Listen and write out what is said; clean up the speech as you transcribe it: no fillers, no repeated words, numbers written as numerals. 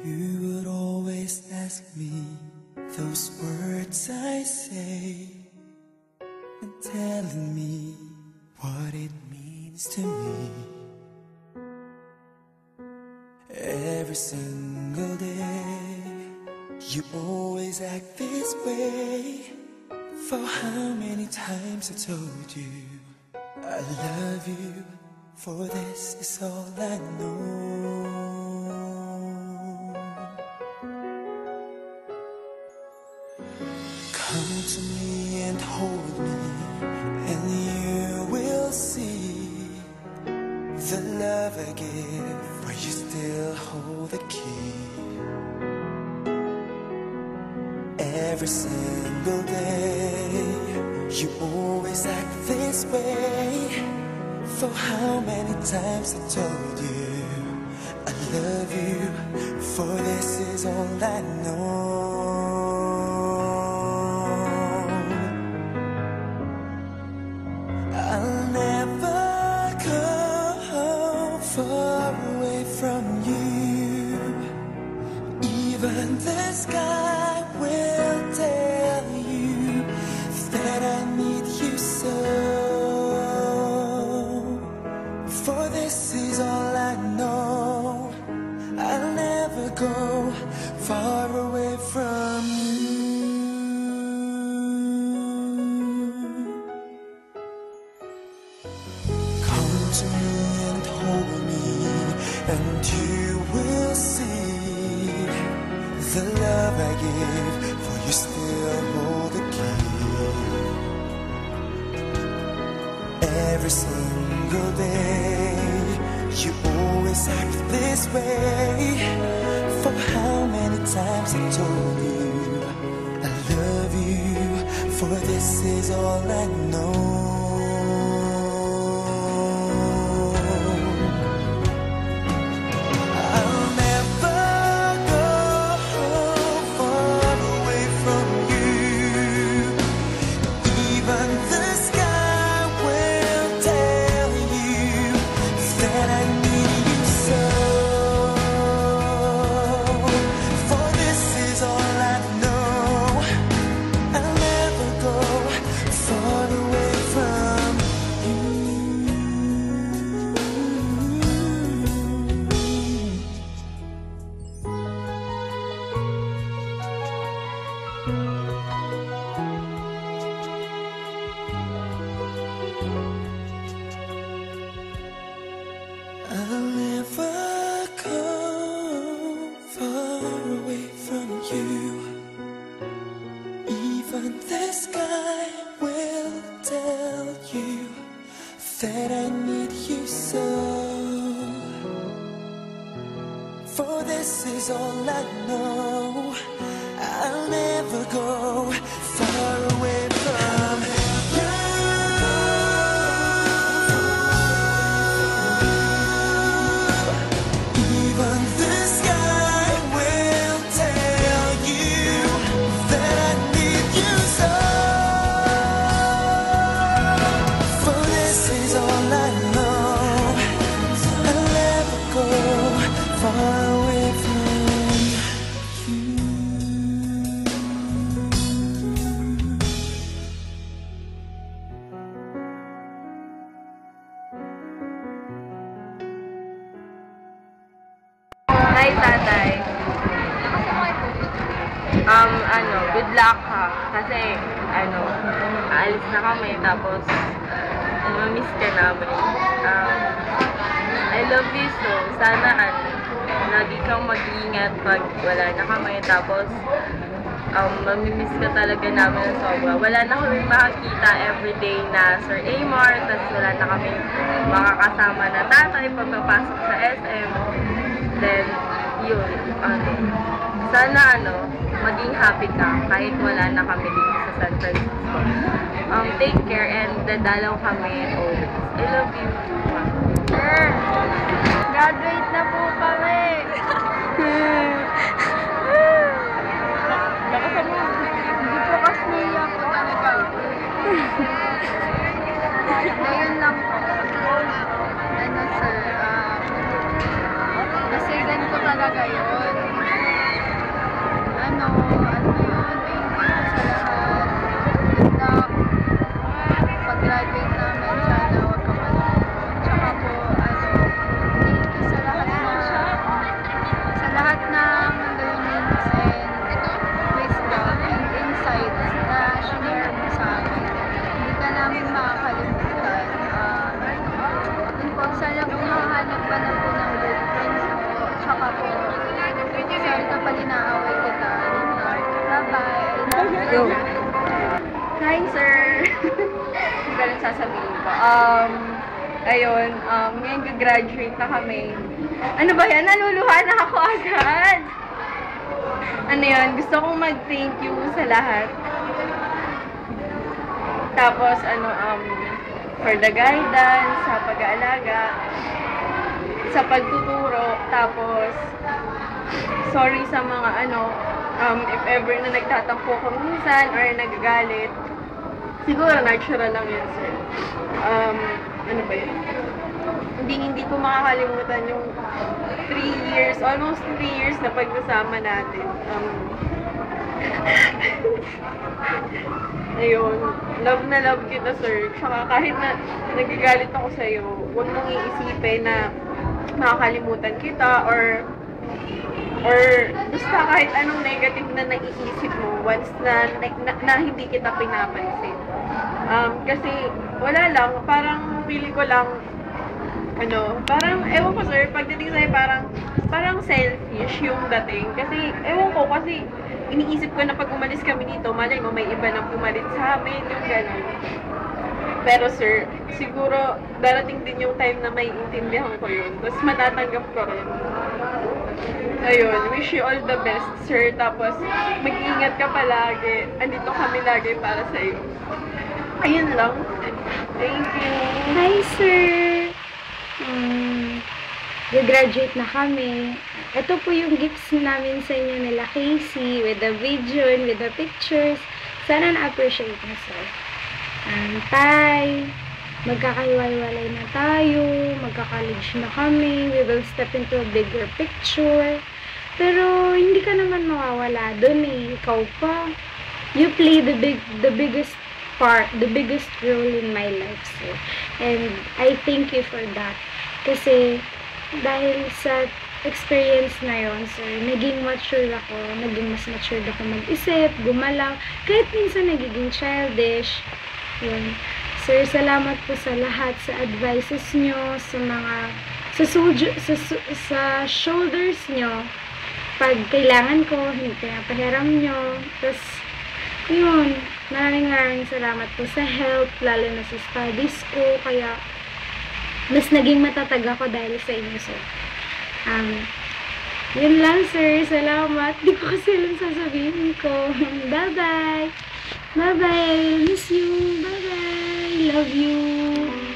You would always ask me those words I say, and telling me what it means to me. Every single day, you always act this way. For how many times I told you I love you, for this is all I know. Come to me and hold me, and you will see the love I give, for you still hold the key. Every single day, you always act this way. For how many times I told you I love you, for this is all I know. I'll never go far away from you. Even the sky will tell you that I need you so. For this is all I know. I'll never go far away from you. Come to me and hold me, and you will see the love I give, for you still hold the key. Every single day, you always act this way. For how many times I told you I love you, for this is all I know. I'll never go far away from you. Even the sky will tell you that I need you so. For this is all I know. I'll never go far away from you. I'll never go far away from you. Even the sky will tell you that I need you so. For this is all I know. I'll never go far away from you. Even the sky will tell you that I need you so. For this is all I know. I'll never go far away from you. Hi, tatay. Good luck ha. Kasi, aalis na kami, tapos, mamiss ka namin. I love you so. Sana, lagi kang mag-iingat pag wala na kami. Tapos, mamimiss ka talaga namin ng sobra. Wala na kami makakita everyday na Sir Amar, tapos wala na kami makakasama na tatay pagpapasok sa SM. Then, yun, sana, maging happy ka kahit wala na kami dito sa San Francisco. Take care and dadalaw kami always. I love you. Graduate na po kami. Hindi po kasi niya po talaga. lahat ng learnings and wisdom and insights na share mo sa amin. Hindi ka namin makakalimutan. Yun po, sana po makahanap ka na po ng girlfriend po. Tsaka po, sorry ka pa inaaway kita. Bye-bye. I love you. Hi, sir! Ganun sasabihin ko. Ayun, ngayon gagraduate na kami. Ano ba yan? Naluluha na ako agad! Ano yun? Gusto kong mag-thank you sa lahat. Tapos, for the guidance, sa pag-aalaga, sa pagtuturo. Tapos, sorry sa mga if ever na nagtatampo ko minsan or nagagalit. Siguro natural lang yun, sir. Ano ba yun? Hindi ko makakalimutan yung 3 years, almost 3 years na pagsasama natin. Ayun, love na love kita, sir. Tsaka kahit na nagagalit ako sa'yo, huwag mong iisipin na makakalimutan kita or basta kahit anong negative na naiisip mo once na hindi kita pinapansin. Kasi wala lang, parang feeling ko lang, parang, ewan ko sir, pagdating sa'yo parang selfish yung dating. Kasi, ewan ko, kasi iniisip ko na pag umalis kami dito, malay mo, may iba nang pumalit sa amin, yung gano'n. Pero sir, siguro darating din yung time na may intindihan ko yun. Tapos matatanggap ko rin. Ayun, wish you all the best, sir. Tapos, mag-iingat ka palagi. Andito kami lagi para sa'yo. Ayun lang. Thank you. Hi, sir! Graduate na kami. Ito po yung gifts namin sa inyo nila Casey with the video and with the pictures. Sana na-appreciate mo, sir. Tay, magkakaiwalay na tayo, magka-college na kami, we will step into a bigger picture. Pero, hindi ka naman mawawala dun eh. Ikaw pa. You play the biggest part, the biggest role in my life, sir. And I thank you for that. Kasi, dahil sa experience na yon, sir, naging mature ako, naging mas matured ako mag-isip, gumalaw, kahit minsan nagiging childish. Yun. Sir, salamat po sa lahat, sa advices nyo, sa mga, sa shoulders nyo. Pag kailangan ko, hindi pinapahiram nyo. Tapos, yun, maraming salamat po sa help, lalo na sa studies ko, kaya, mas naging matatag ako dahil sa inyo, sir. Yun lang, sir. Salamat. Di ko kasi alam sasabihin ko. Bye-bye. Bye-bye. I miss you. Bye-bye. Love you.